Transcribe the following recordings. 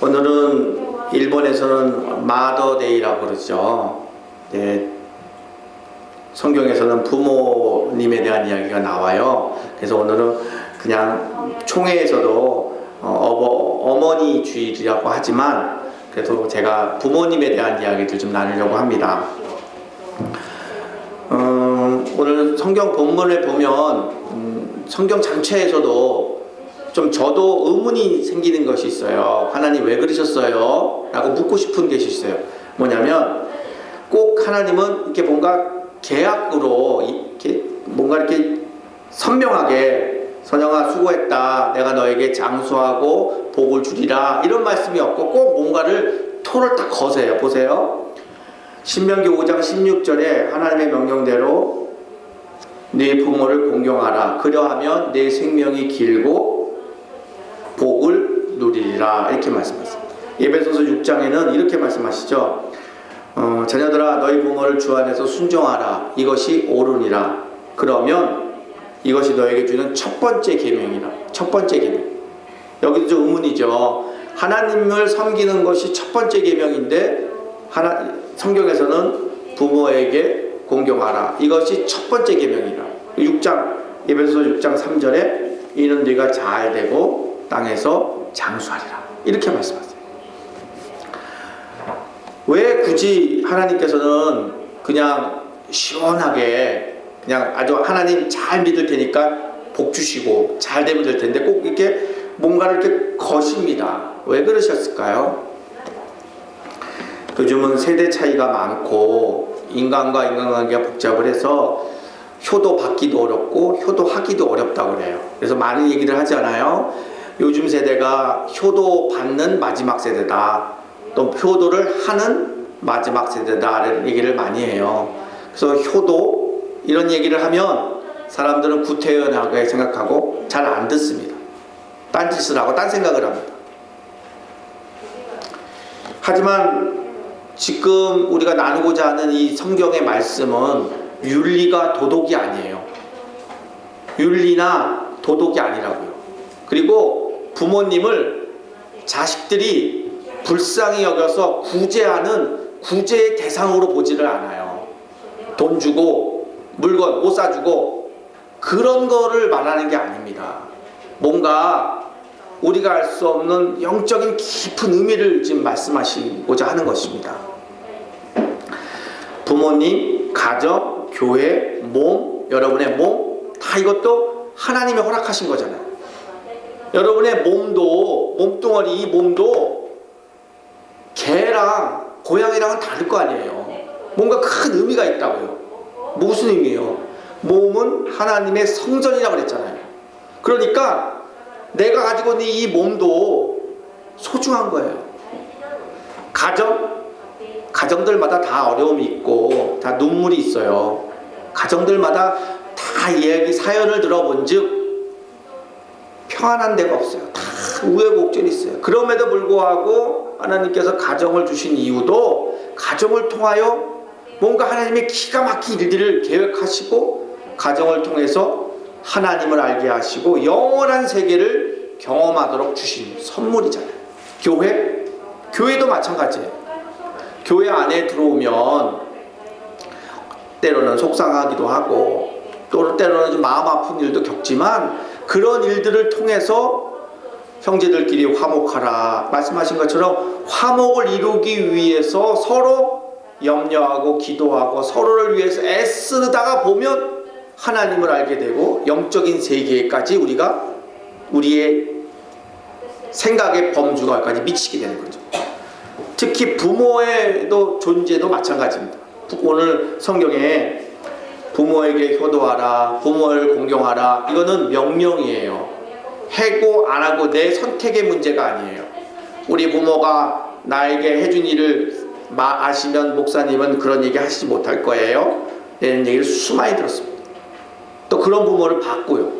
오늘은 일본에서는 마더데이라고 그러죠. 네, 성경에서는 부모님에 대한 이야기가 나와요. 그래서 오늘은 그냥 총회에서도 어머니 주일이라고 하지만 그래도 제가 부모님에 대한 이야기들 좀 나누려고 합니다. 오늘 성경 본문을 보면 성경 전체에서도 좀 저도 의문이 생기는 것이 있어요. 하나님 왜 그러셨어요? 라고 묻고 싶은 것이 있어요. 뭐냐면 꼭 하나님은 이렇게 뭔가 계약으로 이렇게 뭔가 이렇게 선명하게 선영아 수고했다, 내가 너에게 장수하고 복을 주리라, 이런 말씀이 없고 꼭 뭔가를 토를 딱 거세요. 보세요. 신명기 5장 16절에 하나님의 명령대로 네 부모를 공경하라. 그러하면 네 생명이 길고 복을 누리리라. 이렇게 말씀하십니다. 에베소서 6장에는 이렇게 말씀하시죠. 자녀들아 너희 부모를 주 안에서 순종하라. 이것이 옳으니라. 그러면 이것이 너에게 주는 첫 번째 계명이라. 첫 번째 계명. 여기도 좀 의문이죠. 하나님을 섬기는 것이 첫 번째 계명인데 성경에서는 부모에게 공경하라. 이것이 첫 번째 계명이라. 6장 에베소서 6장 3절에 이는 네가 잘 되고 땅에서 장수하리라. 이렇게 말씀하세요. 왜 굳이 하나님께서는 그냥 시원하게 그냥 아주 하나님 잘 믿을 테니까 복 주시고 잘 되면 될 텐데 꼭 이렇게 뭔가를 이렇게 거십니다. 왜 그러셨을까요? 요즘은 세대 차이가 많고 인간과 인간관계가 복잡을 해서 효도 받기도 어렵고 효도하기도 어렵다고 그래요. 그래서 많은 얘기를 하잖아요. 요즘 세대가 효도 받는 마지막 세대다, 또 효도를 하는 마지막 세대다, 이런 얘기를 많이 해요. 그래서 효도 이런 얘기를 하면 사람들은 구태연하게 생각하고 잘 안 듣습니다. 딴짓을 하고 딴 생각을 합니다. 하지만 지금 우리가 나누고자 하는 이 성경의 말씀은 윤리가 도덕이 아니에요. 윤리나 도덕이 아니라고요. 그리고 부모님을 자식들이 불쌍히 여겨서 구제하는 구제의 대상으로 보지를 않아요. 돈 주고 물건 못 사주고 그런 거를 말하는 게 아닙니다. 뭔가 우리가 알 수 없는 영적인 깊은 의미를 지금 말씀하시고자 하는 것입니다. 부모님, 가정, 교회, 몸, 여러분의 몸 다 이것도 하나님이 허락하신 거잖아요. 여러분의 몸도, 몸뚱어리 이 몸도 개랑 고양이랑은 다를 거 아니에요. 뭔가 큰 의미가 있다고요. 무슨 의미예요? 몸은 하나님의 성전이라고 그랬잖아요. 그러니까 내가 가지고 있는 이 몸도 소중한 거예요. 가정들마다 다 어려움이 있고 다 눈물이 있어요. 가정들마다 다 이야기 사연을 들어본 즉 평안한 데가 없어요. 다 우여곡절이 있어요. 그럼에도 불구하고 하나님께서 가정을 주신 이유도 가정을 통하여 뭔가 하나님의 기가 막힌 일들을 계획하시고 가정을 통해서 하나님을 알게 하시고 영원한 세계를 경험하도록 주신 선물이잖아요. 교회도 마찬가지예요. 교회 안에 들어오면 때로는 속상하기도 하고 또 때로는 좀 마음 아픈 일도 겪지만 그런 일들을 통해서 형제들끼리 화목하라 말씀하신 것처럼 화목을 이루기 위해서 서로 염려하고 기도하고 서로를 위해서 애쓰다가 보면 하나님을 알게 되고 영적인 세계까지 우리의 생각의 범주가까지 미치게 되는 거죠. 특히 부모의 존재도 마찬가지입니다. 오늘 성경에 부모에게 효도하라, 부모를 공경하라, 이거는 명령이에요. 해고 안 하고 내 선택의 문제가 아니에요. 우리 부모가 나에게 해준 일을 아시면 목사님은 그런 얘기 하시지 못할 거예요. 이런 얘기를 수많이 들었습니다. 또 그런 부모를 봤고요.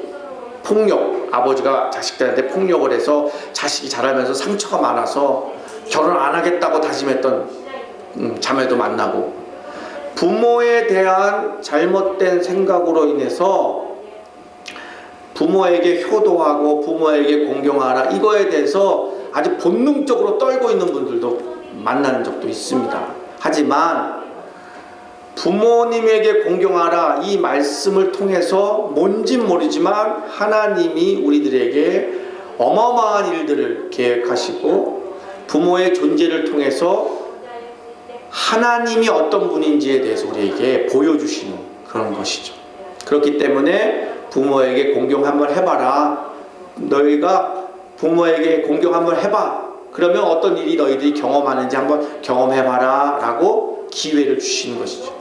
폭력, 아버지가 자식들한테 폭력을 해서 자식이 자라면서 상처가 많아서 결혼 안 하겠다고 다짐했던 자매도 만나고, 부모에 대한 잘못된 생각으로 인해서 부모에게 효도하고 부모에게 공경하라 이거에 대해서 아주 본능적으로 떨고 있는 분들도 만나는 적도 있습니다. 하지만 부모님에게 공경하라 이 말씀을 통해서 뭔진 모르지만 하나님이 우리들에게 어마어마한 일들을 계획하시고 부모의 존재를 통해서 하나님이 어떤 분인지에 대해서 우리에게 보여주시는 그런 것이죠. 그렇기 때문에 부모에게 공경 한번 해봐라. 너희가 부모에게 공경 한번 해봐. 그러면 어떤 일이 너희들이 경험하는지 한번 경험해봐라 라고 기회를 주시는 것이죠.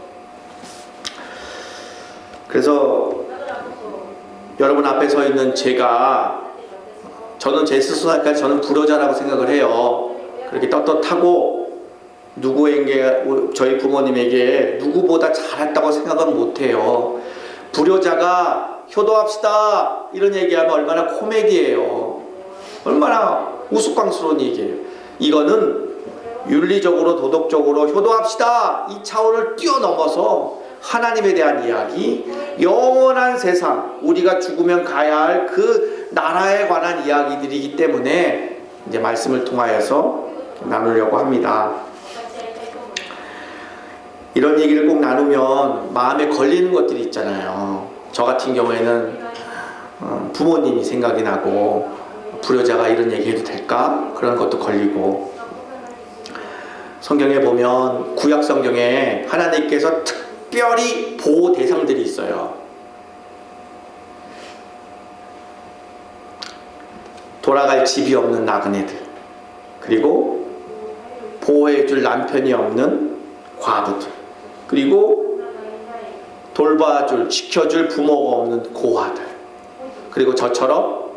그래서 여러분 앞에 서 있는 저는 제 스스로까지 저는 불효자라고 생각을 해요. 그렇게 떳떳하고 누구에게, 저희 부모님에게 누구보다 잘했다고 생각은 못해요. 불효자가 효도합시다 이런 얘기하면 얼마나 코미디예요. 얼마나 우스꽝스러운 얘기예요. 이거는 윤리적으로 도덕적으로 효도합시다 이 차원을 뛰어넘어서 하나님에 대한 이야기, 영원한 세상, 우리가 죽으면 가야 할 그 나라에 관한 이야기들이기 때문에 이제 말씀을 통하여서 나누려고 합니다. 이런 얘기를 꼭 나누면 마음에 걸리는 것들이 있잖아요. 저 같은 경우에는 부모님이 생각이 나고, 불효자가 이런 얘기 해도 될까? 그런 것도 걸리고, 성경에 보면 구약 성경에 하나님께서 특별히 보호 대상들이 있어요. 돌아갈 집이 없는 나그네들, 그리고 보호해줄 남편이 없는 과부들, 그리고 돌봐줄, 지켜줄 부모가 없는 고아들, 그리고 저처럼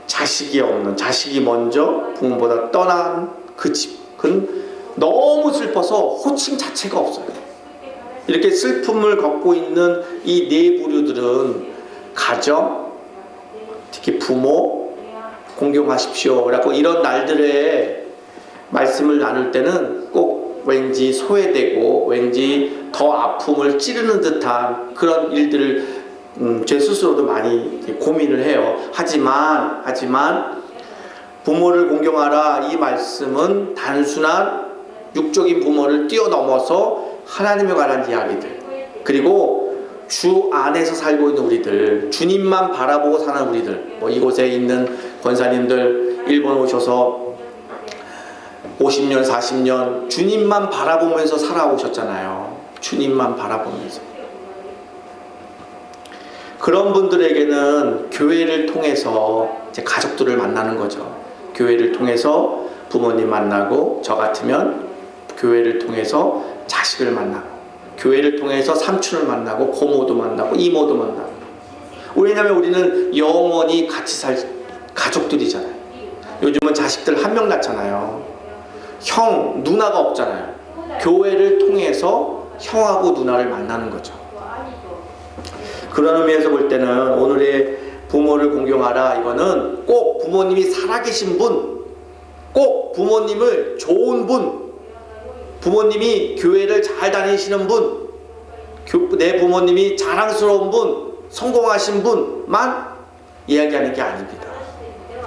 자식이 먼저 부모보다 떠난 그 집. 그건 너무 슬퍼서 호칭 자체가 없어요. 이렇게 슬픔을 겪고 있는 이 네 부류들은 가정, 특히 부모 공경하십시오 라고 이런 날들에 말씀을 나눌 때는 꼭 왠지 소외되고 왠지 더 아픔을 찌르는 듯한 그런 일들을 제 스스로도 많이 고민을 해요. 하지만 부모를 공경하라 이 말씀은 단순한 육적인 부모를 뛰어넘어서 하나님에 관한 이야기들, 그리고 주 안에서 살고 있는 우리들, 주님만 바라보고 사는 우리들, 이곳에 있는 권사님들 일본 오셔서 50년 40년 주님만 바라보면서 살아오셨잖아요. 주님만 바라보면서. 그런 분들에게는 교회를 통해서 이제 가족들을 만나는 거죠. 교회를 통해서 부모님 만나고, 저 같으면 교회를 통해서 자식을 만나고, 교회를 통해서 삼촌을 만나고, 고모도 만나고, 이모도 만나고. 왜냐하면 우리는 영원히 같이 살 가족들이잖아요. 요즘은 자식들 한 명 낳잖아요. 형, 누나가 없잖아요. 교회를 통해서 형하고 누나를 만나는 거죠. 그런 의미에서 볼 때는 오늘의 부모를 공경하라, 이거는 꼭 부모님이 살아계신 분, 꼭 부모님을 좋은 분, 부모님이 교회를 잘 다니시는 분, 내 부모님이 자랑스러운 분, 성공하신 분만 이야기하는 게 아닙니다.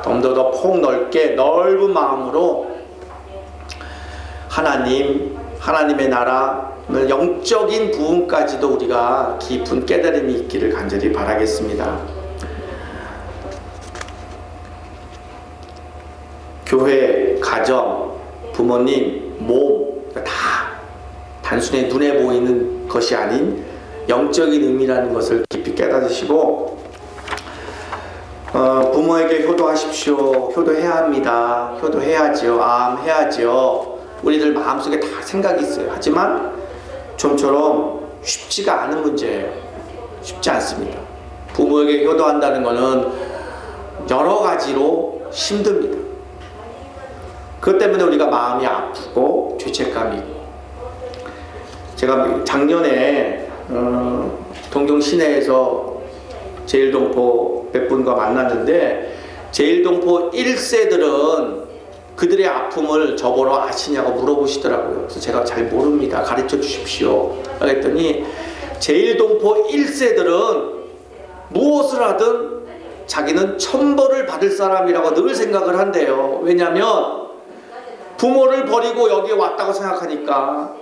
좀 더 폭넓게 넓은 마음으로 하나님의 나라, 영적인 부분까지도 우리가 깊은 깨달음이 있기를 간절히 바라겠습니다. 교회, 가정, 부모님, 몸 다 단순히 눈에 보이는 것이 아닌 영적인 의미라는 것을 깊이 깨닫으시고, 부모에게 효도하십시오. 효도해야 합니다. 효도해야죠. 해야죠. 우리들 마음속에 다 생각이 있어요. 하지만 좀처럼 쉽지가 않은 문제예요. 쉽지 않습니다. 부모에게 효도한다는 것은 여러 가지로 힘듭니다. 그것 때문에 우리가 마음이 아프고 죄책감이 있고. 제가 작년에 동경 시내에서 제일동포 몇 분과 만났는데, 제일동포 1세들은 그들의 아픔을 저보러 아시냐고 물어보시더라고요. 그래서 제가 잘 모릅니다. 가르쳐 주십시오. 그랬더니 제일동포 1세들은 무엇을 하든 자기는 천벌을 받을 사람이라고 늘 생각을 한대요. 왜냐하면 부모를 버리고 여기에 왔다고 생각하니까,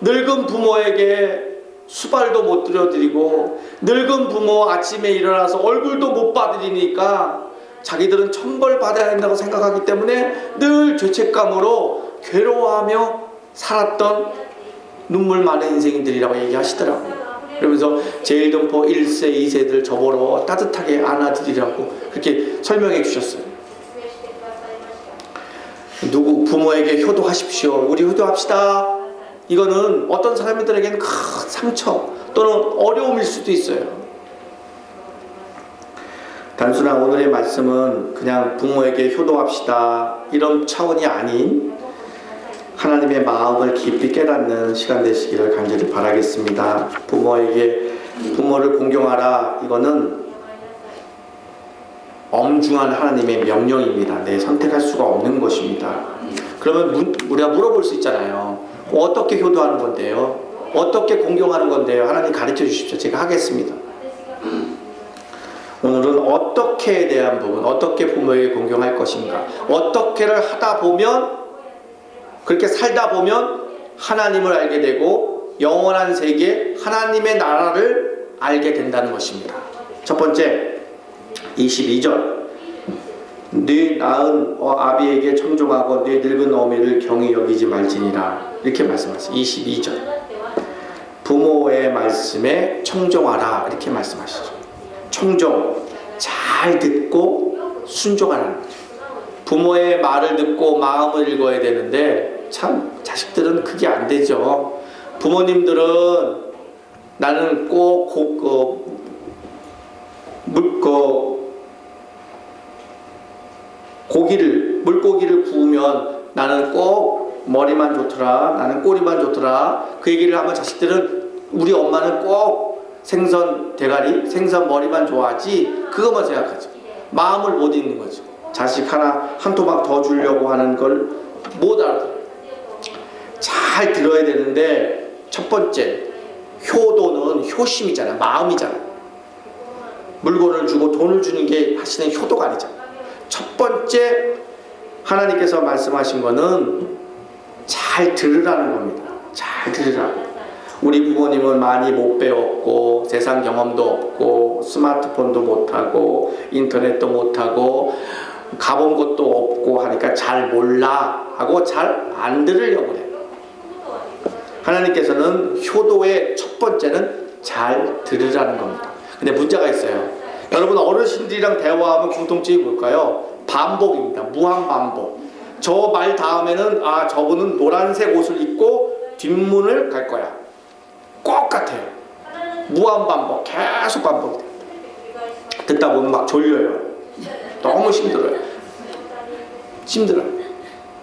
늙은 부모에게 수발도 못 들여드리고, 늙은 부모 아침에 일어나서 얼굴도 못 봐드리니까 자기들은 천벌 받아야 한다고 생각하기 때문에 늘 죄책감으로 괴로워하며 살았던 눈물 많은 인생들이라고 얘기하시더라고요. 그러면서 제일동포 1세, 2세들 저보러 따뜻하게 안아드리라고 그렇게 설명해 주셨어요. 누구 부모에게 효도하십시오. 우리 효도합시다. 이거는 어떤 사람들에게는 큰 상처 또는 어려움일 수도 있어요. 단순한 오늘의 말씀은 그냥 부모에게 효도합시다 이런 차원이 아닌 하나님의 마음을 깊이 깨닫는 시간 되시기를 간절히 바라겠습니다. 부모를 공경하라. 이거는 엄중한 하나님의 명령입니다. 선택할 수가 없는 것입니다. 그러면 우리가 물어볼 수 있잖아요. 어떻게 효도하는 건데요? 어떻게 공경하는 건데요? 하나님 가르쳐 주십시오. 제가 하겠습니다. 오늘은 어떻게에 대한 부분, 어떻게 부모에게 공경할 것인가, 어떻게를 하다 보면, 그렇게 살다 보면 하나님을 알게 되고 영원한 세계 하나님의 나라를 알게 된다는 것입니다. 첫 번째 22절, 네 낳은 아비에게 청종하고 네 늙은 어미를 경히 여기지 말지니라, 이렇게 말씀하셨어요. 22절, 부모의 말씀에 청종하라 이렇게 말씀하시죠. 청종, 잘 듣고 순종하라는 거죠. 부모의 말을 듣고 마음을 읽어야 되는데 참 자식들은 그게 안 되죠. 부모님들은 나는 물고기를 구우면 나는 꼭 머리만 좋더라, 나는 꼬리만 좋더라, 그 얘기를 하면 자식들은 우리 엄마는 꼭 생선 대가리, 생선 머리만 좋아하지, 그것만 생각하죠. 마음을 못 읽는 거죠. 자식 한 토막 더 주려고 하는 걸 못 알아들어요. 잘 들어야 되는데, 첫 번째 효도는 효심이잖아요. 마음이잖아요. 물건을 주고 돈을 주는 게 하시는 효도가 아니잖아요. 첫 번째 하나님께서 말씀하신 거는 잘 들으라는 겁니다. 잘 들으라고. 우리 부모님은 많이 못 배웠고 세상 경험도 없고 스마트폰도 못하고 인터넷도 못하고 가본 곳도 없고 하니까 잘 몰라 하고 잘 안 들으려고 해요. 하나님께서는 효도의 첫 번째는 잘 들으라는 겁니다. 근데 문제가 있어요. 여러분, 어르신들이랑 대화하면 공통점이 뭘까요? 반복입니다. 무한 반복. 저 말 다음에는 저분은 노란색 옷을 입고 뒷문을 갈 거야. 꼭 같아요. 무한 반복, 계속 반복돼요. 듣다 보면 막 졸려요. 너무 힘들어요.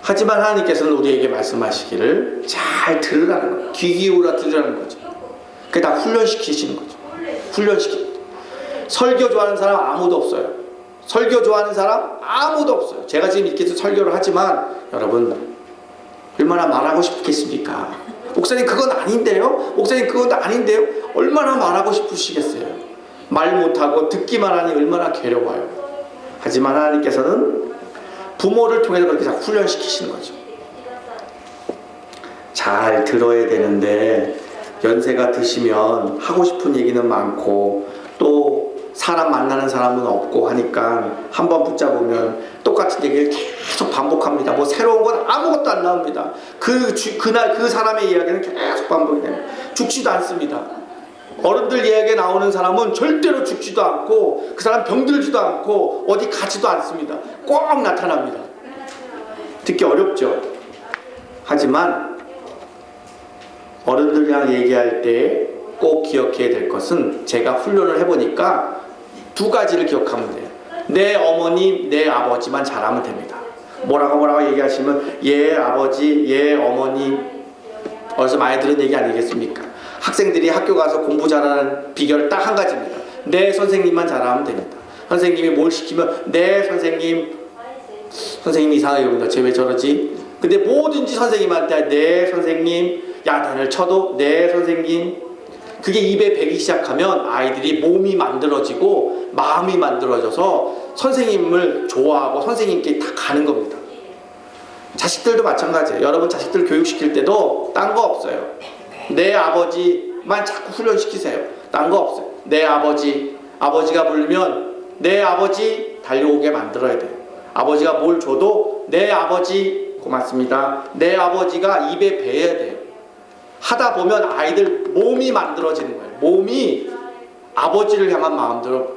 하지만 하나님께서는 우리에게 말씀하시기를 잘 들으라는 거예요. 귀 기울여 들으라는 거죠. 그게 다 훈련시키시는 거죠. 설교 좋아하는 사람 아무도 없어요. 제가 지금 이렇게 설교를 하지만 여러분 얼마나 말하고 싶겠습니까? 목사님 그건 아닌데요? 얼마나 말하고 싶으시겠어요? 말 못하고 듣기만 하니 얼마나 괴로워요. 하지만 하나님께서는 부모를 통해서 그렇게 훈련시키시는 거죠. 잘 들어야 되는데 연세가 드시면 하고 싶은 얘기는 많고 또 사람 만나는 사람은 없고 하니까 한번 붙잡으면 똑같은 얘기를 계속 반복합니다. 뭐 새로운 건 아무것도 안 나옵니다. 그날 그 사람의 이야기는 계속 반복이 됩니다. 죽지도 않습니다. 어른들 이야기에 나오는 사람은 절대로 죽지도 않고 그 사람 병들지도 않고 어디 가지도 않습니다. 꼭 나타납니다. 듣기 어렵죠. 하지만 어른들이랑 얘기할 때 꼭 기억해야 될 것은, 제가 훈련을 해보니까 두 가지를 기억하면 돼요. 내 어머니, 내 아버지만 잘하면 됩니다. 뭐라고 얘기하시면 예 아버지, 예 어머니, 어디서 많이 들은 얘기 아니겠습니까? 학생들이 학교 가서 공부 잘하는 비결 딱 한 가지입니다. 내 선생님만 잘하면 됩니다. 선생님이 뭘 시키면 네 선생님 이상하게 봅니다. 쟤 왜 저러지? 근데 뭐든지 선생님한테 네 선생님, 야단을 쳐도 네 선생님, 그게 입에 배기 시작하면 아이들이 몸이 만들어지고 마음이 만들어져서 선생님을 좋아하고 선생님께 다 가는 겁니다. 자식들도 마찬가지예요. 여러분 자식들 교육시킬 때도 딴 거 없어요. 내 아버지만 자꾸 훈련시키세요. 딴 거 없어요. 내 아버지가 부르면 내 아버지 달려오게 만들어야 돼요. 아버지가 뭘 줘도 내 아버지 고맙습니다, 내 아버지가 입에 배야 돼요. 하다 보면 아이들 몸이 만들어지는 거예요. 몸이 아버지를 향한 마음대로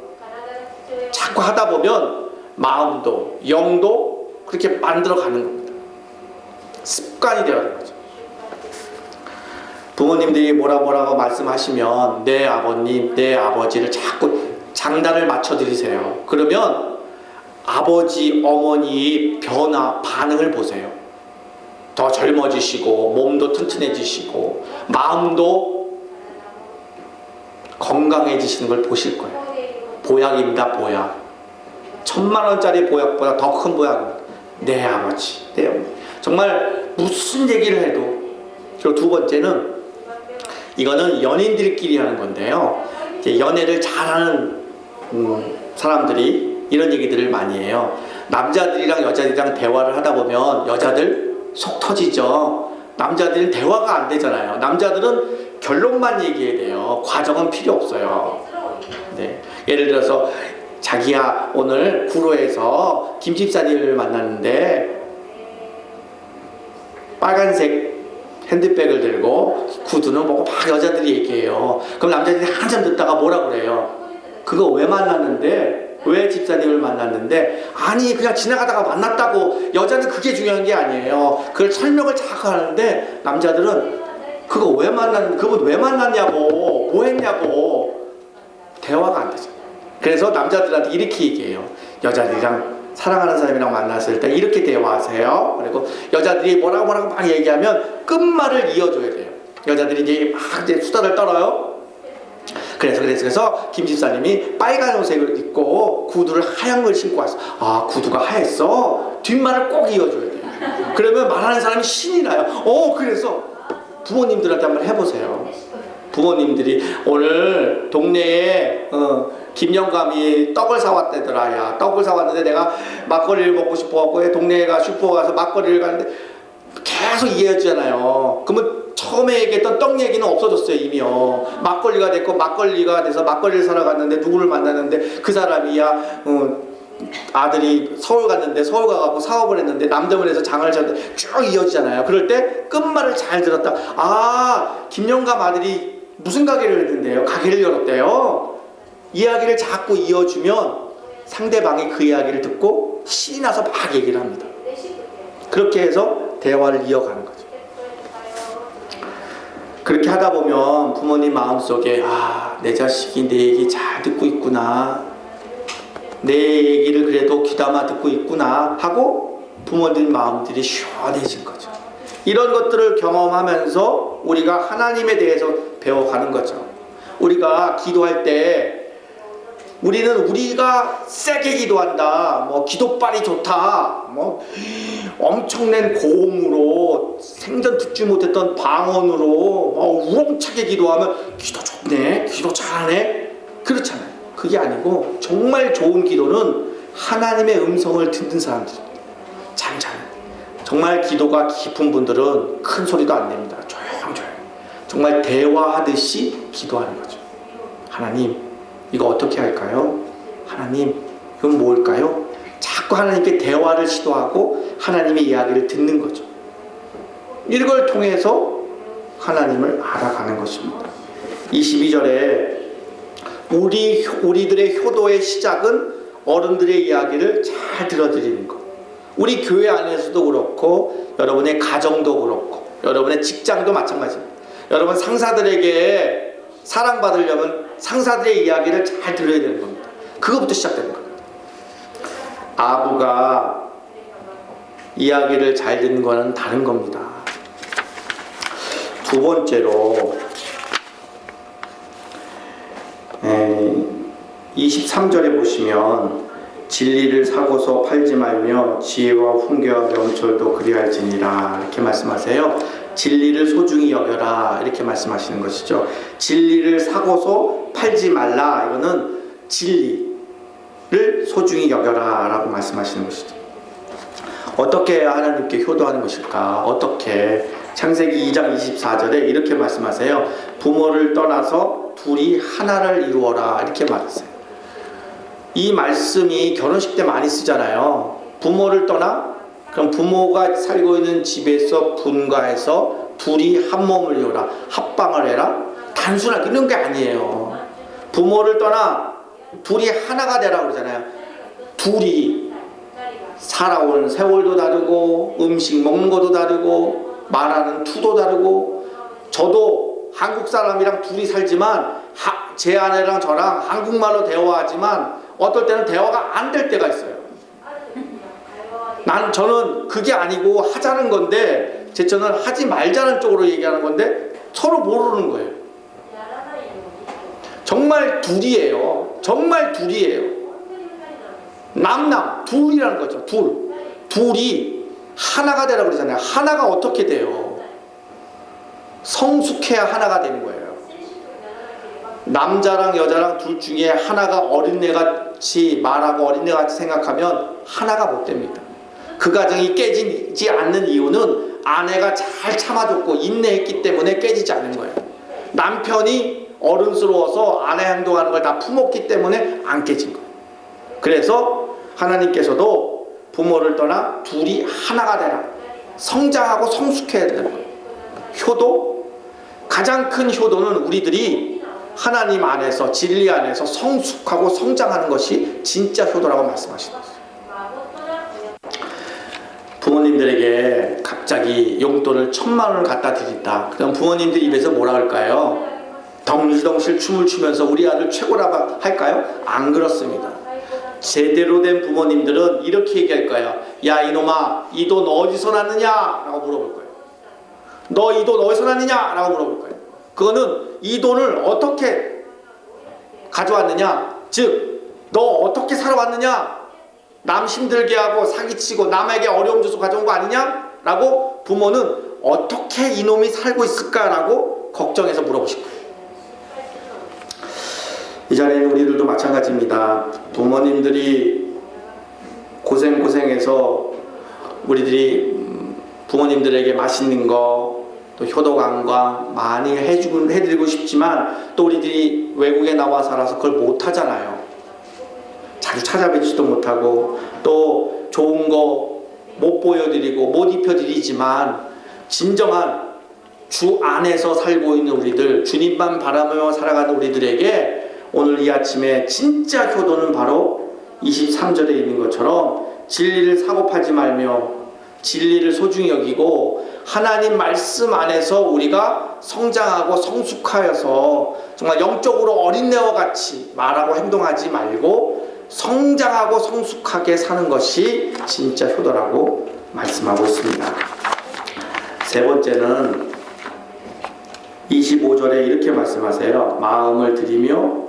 자꾸 하다 보면 마음도 영도 그렇게 만들어가는 겁니다. 습관이 되어가는 거죠. 부모님들이 뭐라고 말씀하시면 내 아버님, 내 아버지를 자꾸 장단을 맞춰드리세요. 그러면 아버지, 어머니의 변화, 반응을 보세요. 더 젊어지시고 몸도 튼튼해지시고 마음도 건강해지시는 걸 보실 거예요. 보약입니다. 보약. 1000만원짜리 보약보다 더 큰 보약입니다. 내 아버지, 내 어머니. 정말 무슨 얘기를 해도. 그리고 두 번째는 이거는 연인들끼리 하는 건데요. 이제 연애를 잘하는 사람들이 이런 얘기들을 많이 해요. 남자들이랑 여자들이랑 대화를 하다 보면 여자들 속 터지죠. 남자들은 대화가 안 되잖아요. 남자들은 결론만 얘기해야 돼요. 과정은 필요 없어요. 네. 예를 들어서 자기야 오늘 구로에서 김 집사님을 만났는데 빨간색 핸드백을 들고 구두는 보고 막 여자들이 얘기해요. 그럼 남자들이 한참 듣다가 뭐라 그래요? 그거 왜 만났는데? 왜 집사님을 만났는데? 아니 그냥 지나가다가 만났다고. 여자는 그게 중요한 게 아니에요. 그걸 설명을 자꾸 하는데 남자들은 그거 왜 만났는데? 그분 왜 만났냐고, 뭐 했냐고. 대화가 안 되죠. 그래서 남자들한테 이렇게 얘기해요. 여자들이랑 사랑하는 사람이랑 만났을 때 이렇게 대화하세요. 그리고 여자들이 뭐라고 막 얘기하면 끝말을 이어줘야 돼요. 여자들이 이제 막 이제 수다를 떨어요. 그래서 김 집사님이 빨간 옷을 입고 구두를 하얀 걸 신고 왔어. 아 구두가 하였어? 뒷말을 꼭 이어줘야 돼요. 그러면 말하는 사람이 신이 나요. 그래서 부모님들한테 한번 해보세요. 부모님들이 오늘 동네에 김영감이 떡을 사왔대더라. 야 떡을 사왔는데 내가 막걸리를 먹고 싶어갖고 동네에 가 슈퍼 가서 막걸리를 가는데 계속 이해했잖아요. 그러면 처음에 얘기했던 떡 얘기는 없어졌어요. 이미요. 막걸리가 됐고 막걸리가 돼서 막걸리를 사러 갔는데 누구를 만났는데 그 사람이야 아들이 서울 갔는데 서울 가갖고 사업을 했는데 남대문에서 장을 졌는데 쭉 이어지잖아요. 그럴 때 끝말을 잘 들었다. 아 김영감 아들이 무슨 가게를 했는데요? 가게를 열었대요. 이야기를 자꾸 이어주면 상대방이 그 이야기를 듣고 신이 나서 막 얘기를 합니다. 그렇게 해서 대화를 이어가는 거죠. 그렇게 하다 보면 부모님 마음속에 내 자식이 내 얘기 잘 듣고 있구나, 내 얘기를 그래도 귀담아 듣고 있구나 하고 부모님 마음들이 시원해진 거죠. 이런 것들을 경험하면서 우리가 하나님에 대해서 배워가는 거죠. 우리가 기도할 때 우리는 우리가 세게 기도한다, 뭐 기도빨이 좋다, 뭐 엄청난 고음으로 생전 듣지 못했던 방언으로 우렁차게 기도하면 기도 좋네, 기도 잘하네, 그렇잖아요. 그게 아니고 정말 좋은 기도는 하나님의 음성을 듣는 사람들입니다. 잠잠. 정말 기도가 깊은 분들은 큰 소리도 안 냅니다. 조용조용. 정말 대화하듯이 기도하는 거죠. 하나님, 이거 어떻게 할까요? 하나님, 이건 뭘까요? 자꾸 하나님께 대화를 시도하고 하나님의 이야기를 듣는 거죠. 이걸 통해서 하나님을 알아가는 것입니다. 22절에 우리들의 효도의 시작은 어른들의 이야기를 잘 들어드리는 것. 우리 교회 안에서도 그렇고 여러분의 가정도 그렇고 여러분의 직장도 마찬가지입니다. 여러분 상사들에게 사랑받으려면 상사들의 이야기를 잘 들어야 되는 겁니다. 그거부터 시작되는 겁니다. 아부가 이야기를 잘 듣는 거는 다른 겁니다. 두 번째로 23절에 보시면 진리를 사고서 팔지 말며 지혜와 훈계와 명철도 그리할지니라 이렇게 말씀하세요. 진리를 소중히 여겨라 이렇게 말씀하시는 것이죠. 진리를 사고서 팔지 말라, 이거는 진리를 소중히 여겨라 라고 말씀하시는 것이죠. 어떻게 해야 하나님께 효도하는 것일까? 어떻게? 창세기 2장 24절에 이렇게 말씀하세요. 부모를 떠나서 둘이 하나를 이루어라 이렇게 말했어요. 이 말씀이 결혼식 때 많이 쓰잖아요. 부모를 떠나? 그럼 부모가 살고 있는 집에서 분가해서 둘이 한 몸을 이루라, 합방을 해라. 단순한 이런 게 아니에요. 부모를 떠나 둘이 하나가 되라고 그러잖아요. 둘이 살아온 세월도 다르고 음식 먹는 것도 다르고 말하는 투도 다르고, 저도 한국 사람이랑 둘이 살지만 제 아내랑 저랑 한국말로 대화하지만 어떨 때는 대화가 안 될 때가 있어요. 저는 그게 아니고 하자는 건데 제처는 하지 말자는 쪽으로 얘기하는 건데 서로 모르는 거예요. 정말 둘이에요. 정말 둘이에요. 남남 둘이라는 거죠. 둘이 하나가 되라고 그러잖아요. 하나가 어떻게 돼요? 성숙해야 하나가 되는 거예요. 남자랑 여자랑 둘 중에 하나가 어린애같이 말하고 어린애같이 생각하면 하나가 못 됩니다. 그 가정이 깨지지 않는 이유는 아내가 잘 참아줬고 인내했기 때문에 깨지지 않는 거예요. 남편이 어른스러워서 아내 행동하는 걸 다 품었기 때문에 안 깨진 거예요. 그래서 하나님께서도 부모를 떠나 둘이 하나가 되라, 성장하고 성숙해야 되는 거예요. 효도, 가장 큰 효도는 우리들이 하나님 안에서 진리 안에서 성숙하고 성장하는 것이 진짜 효도라고 말씀하시는 거예요. 부모님들에게 갑자기 용돈을 1,000만 원을 갖다 드린다. 그럼 부모님들 입에서 뭐라 할까요? 덩실덩실 춤을 추면서 우리 아들 최고라고 할까요? 안 그렇습니다. 제대로 된 부모님들은 이렇게 얘기할 거예요. 야 이놈아, 이 돈 어디서 났느냐? 라고 물어볼 거예요. 너 이 돈 어디서 났느냐? 라고 물어볼 거예요. 그거는 이 돈을 어떻게 가져왔느냐? 즉 너 어떻게 살아왔느냐? 남 힘들게 하고 사기치고 남에게 어려움 줘서 가져온 거 아니냐? 라고 부모는 어떻게 이놈이 살고 있을까라고 걱정해서 물어보실 거예요. 이 자리에는 우리들도 마찬가지입니다. 부모님들이 고생해서 우리들이 부모님들에게 맛있는 거, 또 효도관광 많이 해드리고 싶지만 또 우리들이 외국에 나와 살아서 그걸 못하잖아요. 자주 찾아뵙지도 못하고 또 좋은 거 못 보여드리고 못 입혀드리지만 진정한 주 안에서 살고 있는 우리들, 주님만 바라보며 살아가는 우리들에게 오늘 이 아침에 진짜 효도는 바로 23절에 있는 것처럼 진리를 사고팔지 말며 진리를 소중히 여기고 하나님 말씀 안에서 우리가 성장하고 성숙하여서 정말 영적으로 어린애와 같이 말하고 행동하지 말고 성장하고 성숙하게 사는 것이 진짜 효도라고 말씀하고 있습니다. 세 번째는 25절에 이렇게 말씀하세요. 마음을 들이며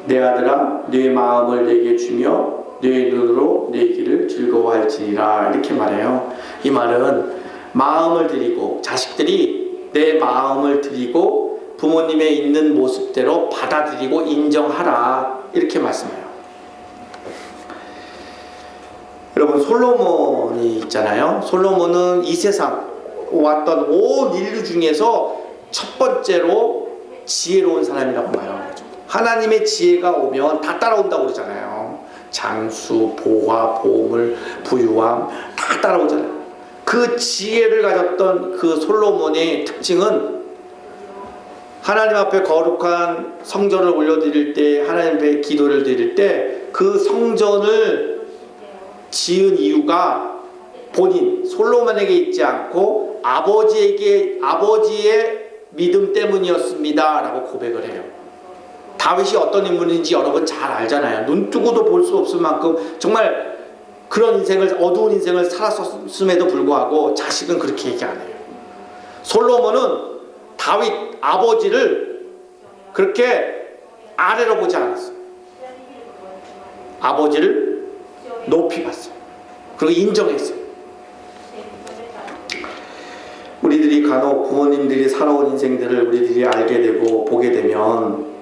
내 아들아 네 마음을 내게 주며 네 눈으로 내 길을 즐거워할지니라, 이렇게 말해요. 이 말은 마음을 들이고 자식들이 내 마음을 들이고 부모님의 있는 모습대로 받아들이고 인정하라, 이렇게 말씀해요. 여러분 솔로몬이 있잖아요. 솔로몬은 이 세상 왔던 온 인류 중에서 첫 번째로 지혜로운 사람이라고 말해요. 하나님의 지혜가 오면 다 따라온다고 그러잖아요. 장수, 보화, 보물, 부유함 다 따라오잖아요. 그 지혜를 가졌던 그 솔로몬의 특징은 하나님 앞에 거룩한 성전을 올려드릴 때, 하나님 앞에 기도를 드릴 때 그 성전을 지은 이유가 본인 솔로몬에게 있지 않고 아버지의 믿음 때문이었습니다 라고 고백을 해요. 다윗이 어떤 인물인지 여러분 잘 알잖아요. 눈 뜨고도 볼 수 없을 만큼 정말 그런 인생을, 어두운 인생을 살았음에도 불구하고 자식은 그렇게 얘기 안 해요. 솔로몬은 다윗 아버지를 그렇게 아래로 보지 않았어요. 아버지를 높이 봤어요. 그리고 인정했어요. 우리들이 간혹 부모님들이 살아온 인생들을 우리들이 알게 되고 보게 되면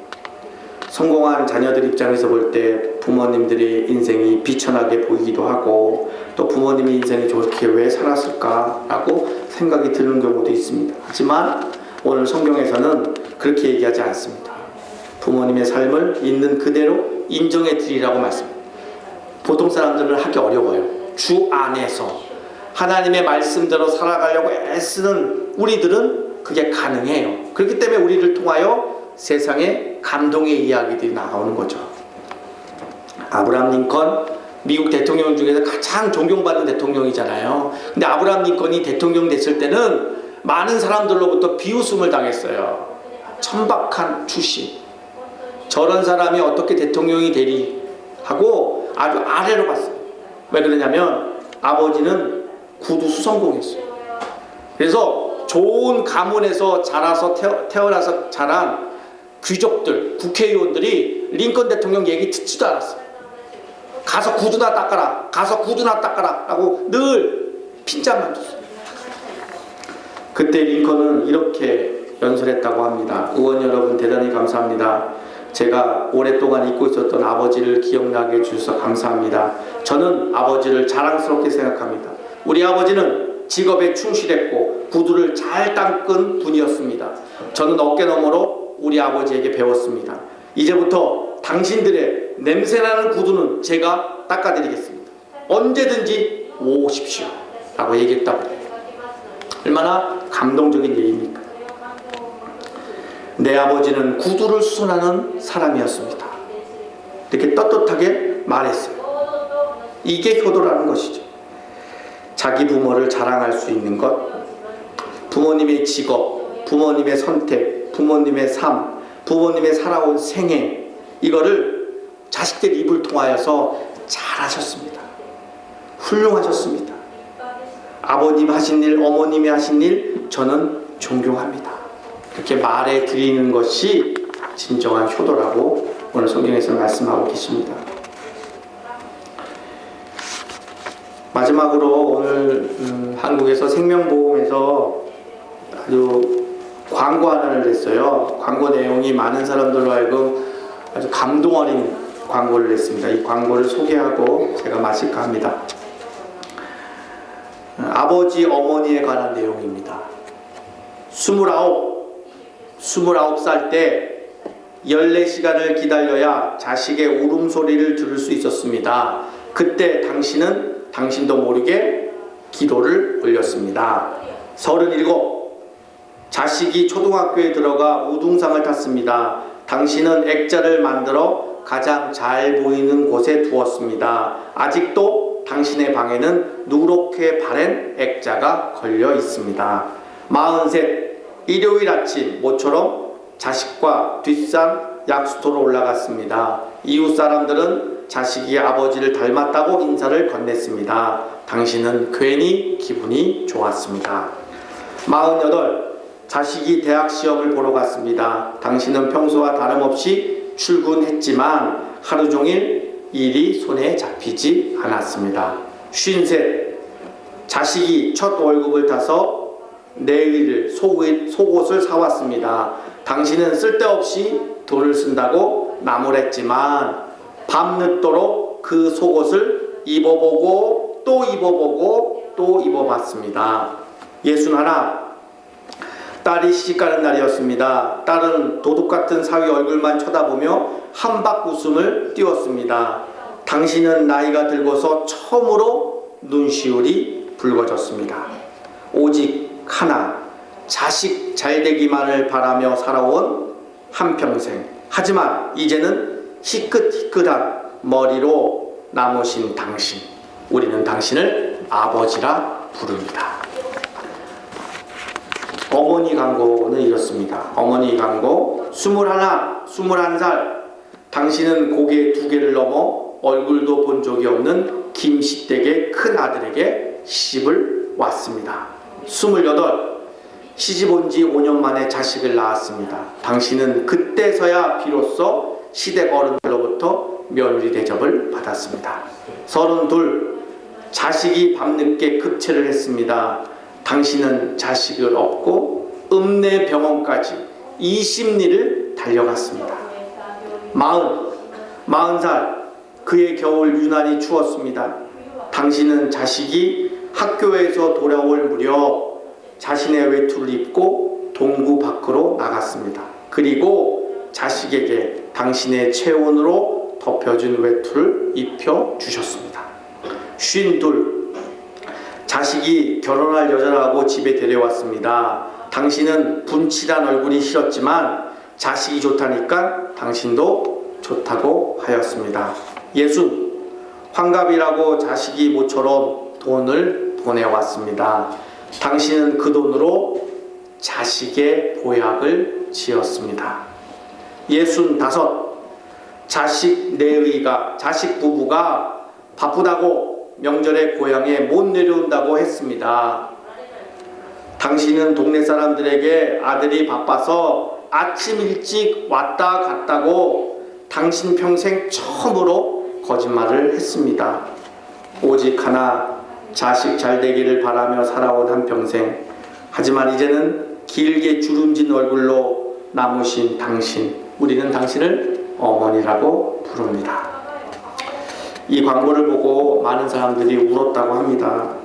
성공한 자녀들 입장에서 볼 때 부모님들의 인생이 비천하게 보이기도 하고 또 부모님의 인생이 저렇게 왜 살았을까라고 생각이 드는 경우도 있습니다. 하지만 오늘 성경에서는 그렇게 얘기하지 않습니다. 부모님의 삶을 있는 그대로 인정해 드리라고 말씀합니다. 보통 사람들은 하기 어려워요. 주 안에서 하나님의 말씀대로 살아가려고 애쓰는 우리들은 그게 가능해요. 그렇기 때문에 우리를 통하여 세상에 감동의 이야기들이 나오는 거죠. 아브라함 링컨, 미국 대통령 중에서 가장 존경받는 대통령이잖아요. 근데 아브라함 링컨이 대통령 됐을 때는 많은 사람들로부터 비웃음을 당했어요. 천박한 출신, 저런 사람이 어떻게 대통령이 되리 하고 아주 아래로 봤어요. 왜 그러냐면 아버지는 구두 수성공했어요. 그래서 좋은 가문에서 자라서 태어나서 자란 귀족들, 국회의원들이 링컨 대통령 얘기 듣지도 않았어요. 가서 구두나 닦아라, 가서 구두나 닦아라 라고 늘 핀잔만 줬어요. 그때 링컨은 이렇게 연설했다고 합니다. 의원 여러분 대단히 감사합니다. 제가 오랫동안 잊고 있었던 아버지를 기억나게 해주셔서 감사합니다. 저는 아버지를 자랑스럽게 생각합니다. 우리 아버지는 직업에 충실했고 구두를 잘 닦은 분이었습니다. 저는 어깨너머로 우리 아버지에게 배웠습니다. 이제부터 당신들의 냄새나는 구두는 제가 닦아드리겠습니다. 언제든지 오십시오 라고 얘기했다고 해요. 얼마나 감동적인 얘기입니까? 내 아버지는 구두를 수선하는 사람이었습니다. 이렇게 떳떳하게 말했어요. 이게 효도라는 것이죠. 자기 부모를 자랑할 수 있는 것, 부모님의 직업, 부모님의 선택, 부모님의 삶, 부모님의 살아온 생애, 이거를 자식들 입을 통하여서 잘하셨습니다. 훌륭하셨습니다. 아버님 하신 일, 어머님이 하신 일 저는 존경합니다. 그렇게 말해 드리는 것이 진정한 효도라고 오늘 성경에서 말씀하고 계십니다. 마지막으로 오늘 한국에서 생명보험에서 아주 광고 하나를 냈어요. 광고 내용이 많은 사람들로 하여금 아주 감동 어린 광고를 냈습니다. 이 광고를 소개하고 제가 마칠까 합니다. 아버지 어머니에 관한 내용입니다. 29살 때 14시간을 기다려야 자식의 울음소리를 들을 수 있었습니다. 그때 당신은 당신도 모르게 기도를 올렸습니다. 37, 자식이 초등학교에 들어가 우등상을 탔습니다. 당신은 액자를 만들어 가장 잘 보이는 곳에 두었습니다. 아직도 당신의 방에는 누렇게 바랜 액자가 걸려 있습니다. 43, 일요일 아침 모처럼 자식과 뒷산 약수터로 올라갔습니다. 이웃 사람들은 자식이 아버지를 닮았다고 인사를 건넸습니다. 당신은 괜히 기분이 좋았습니다. 48, 자식이 대학 시험을 보러 갔습니다. 당신은 평소와 다름없이 출근했지만 하루 종일 일이 손에 잡히지 않았습니다. 53, 자식이 첫 월급을 타서 내일 속옷을 사왔습니다. 당신은 쓸데없이 돈을 쓴다고 나무랬지만 밤늦도록 그 속옷을 입어보고 또 입어보고 또 입어봤습니다. 61, 딸이 시집가는 날이었습니다. 딸은 도둑같은 사위 얼굴만 쳐다보며 한박 웃음을 띄웠습니다. 당신은 나이가 들고서 처음으로 눈시울이 붉어졌습니다. 오직 하나, 자식 잘되기만을 바라며 살아온 한평생. 하지만 이제는 희끗희끗한 머리로 남으신 당신, 우리는 당신을 아버지라 부릅니다. 어머니 광고는 이렇습니다. 어머니 광고. 21살, 당신은 고개 2개를 넘어 얼굴도 본 적이 없는 김시댁의 큰 아들에게 시집을 왔습니다. 28, 시집 온 지 5년 만에 자식을 낳았습니다. 당신은 그때서야 비로소 시댁 어른들로부터 며느리 대접을 받았습니다. 32, 자식이 밤늦게 급체를 했습니다. 당신은 자식을 얻고 읍내병원까지 20리를 달려갔습니다. 40살, 그의 겨울 유난히 추웠습니다. 당신은 자식이 학교에서 돌아올 무렵 자신의 외투를 입고 동구 밖으로 나갔습니다. 그리고 자식에게 당신의 체온으로 덮여준 외투를 입혀주셨습니다. 52, 자식이 결혼할 여자라고 집에 데려왔습니다. 당신은 분칠한 얼굴이 싫었지만 자식이 좋다니까 당신도 좋다고 하였습니다. 예수, 환갑이라고 자식이 모처럼 돈을 보내왔습니다. 당신은 그 돈으로 자식의 보약을 지었습니다. 65, 자식 부부가 바쁘다고 명절에 고향에 못 내려온다고 했습니다. 당신은 동네 사람들에게 아들이 바빠서 아침 일찍 왔다 갔다고 당신 평생 처음으로 거짓말을 했습니다. 오직 하나 자식 잘 되기를 바라며 살아온 한평생. 하지만 이제는 길게 주름진 얼굴로 남으신 당신, 우리는 당신을 어머니라고 부릅니다. 이 광고를 보고 많은 사람들이 울었다고 합니다.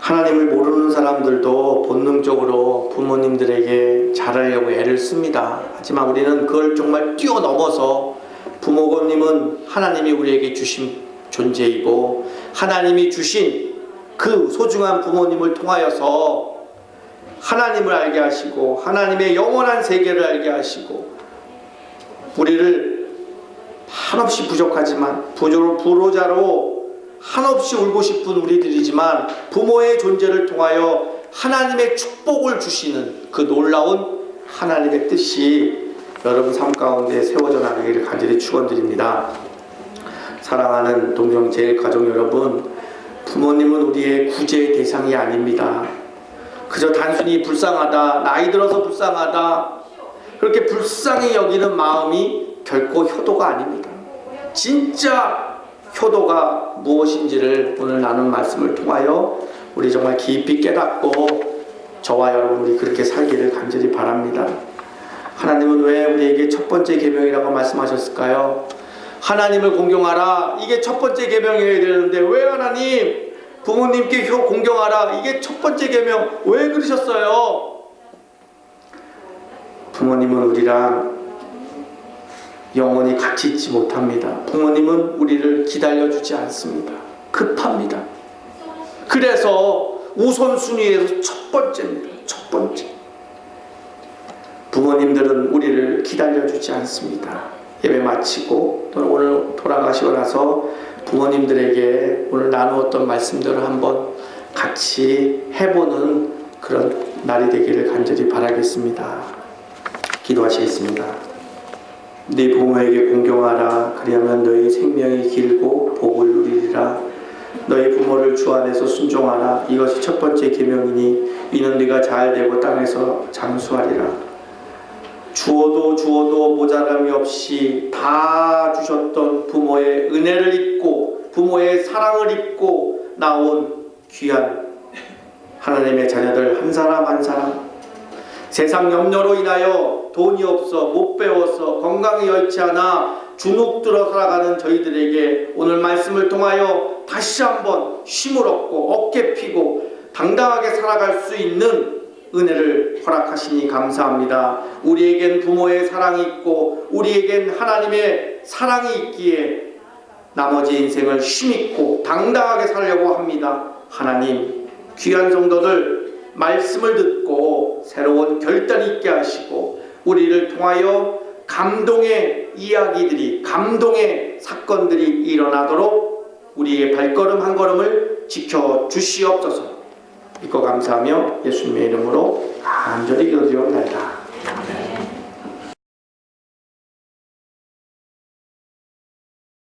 하나님을 모르는 사람들도 본능적으로 부모님들에게 잘하려고 애를 씁니다. 하지만 우리는 그걸 정말 뛰어넘어서 부모님은 하나님이 우리에게 주신 존재이고 하나님이 주신 그 소중한 부모님을 통하여서 하나님을 알게 하시고 하나님의 영원한 세계를 알게 하시고 우리를 한없이 부족하지만 불효자로 한없이 울고 싶은 우리들이지만 부모의 존재를 통하여 하나님의 축복을 주시는 그 놀라운 하나님의 뜻이 여러분 삶 가운데 세워져 나가기를 간절히 축원드립니다. 사랑하는 동정제일가족 여러분, 부모님은 우리의 구제의 대상이 아닙니다. 그저 단순히 불쌍하다, 나이 들어서 불쌍하다, 그렇게 불쌍히 여기는 마음이 결코 효도가 아닙니다. 진짜 효도가 무엇인지를 오늘 나눈 말씀을 통하여 우리 정말 깊이 깨닫고 저와 여러분 우리 그렇게 살기를 간절히 바랍니다. 하나님은 왜 우리에게 첫 번째 계명이라고 말씀하셨을까요? 하나님을 공경하라, 이게 첫 번째 계명이어야 되는데 왜 하나님 부모님께 공경하라, 이게 첫 번째 계명 왜 그러셨어요? 부모님은 우리랑 영원히 같이 있지 못합니다. 부모님은 우리를 기다려주지 않습니다. 급합니다. 그래서 우선순위에서 첫 번째입니다. 첫 번째. 부모님들은 우리를 기다려주지 않습니다. 예배 마치고 또는 오늘 돌아가시고 나서 부모님들에게 오늘 나누었던 말씀들을 한번 같이 해보는 그런 날이 되기를 간절히 바라겠습니다. 기도하시겠습니다. 네 부모에게 공경하라. 그리하면 너희 생명이 길고 복을 누리리라. 너희 부모를 주 안에서 순종하라. 이것이 첫 번째 계명이니 이는 네가 잘 되고 땅에서 장수하리라. 주어도 모자람이 없이 다 주셨던 부모의 은혜를 입고 부모의 사랑을 입고 나온 귀한 하나님의 자녀들 한 사람 한 사람, 세상 염려로 인하여 돈이 없어 못 배워서 건강이 여의치 않아 주눅들어 살아가는 저희들에게 오늘 말씀을 통하여 다시 한번 힘을 얻고 어깨 피고 당당하게 살아갈 수 있는 은혜를 허락하시니 감사합니다. 우리에겐 부모의 사랑이 있고 우리에겐 하나님의 사랑이 있기에 나머지 인생을 힘있고 당당하게 살려고 합니다. 하나님, 귀한 성도들 말씀을 듣고 새로운 결단 있게 하시고 우리를 통하여 감동의 이야기들이, 감동의 사건들이 일어나도록 우리의 발걸음 한 걸음을 지켜주시옵소서. 믿고 감사하며 예수님의 이름으로 간절히 기도드리옵나이다.